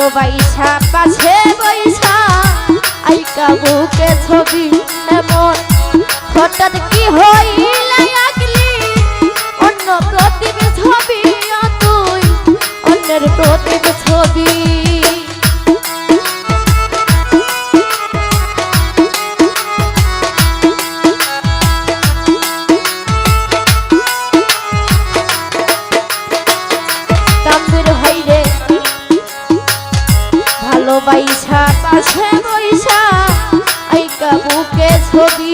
ভালোবাসা পাশে বৈশা আইকা বুকে ছবি এমন হঠাৎ কি হইলা আগলি অন্য প্রতিম ছবি তুই অন্যের প্রতিম ছবি ভালোবাসা পাশে বৈশা আইকা বুকে ছবি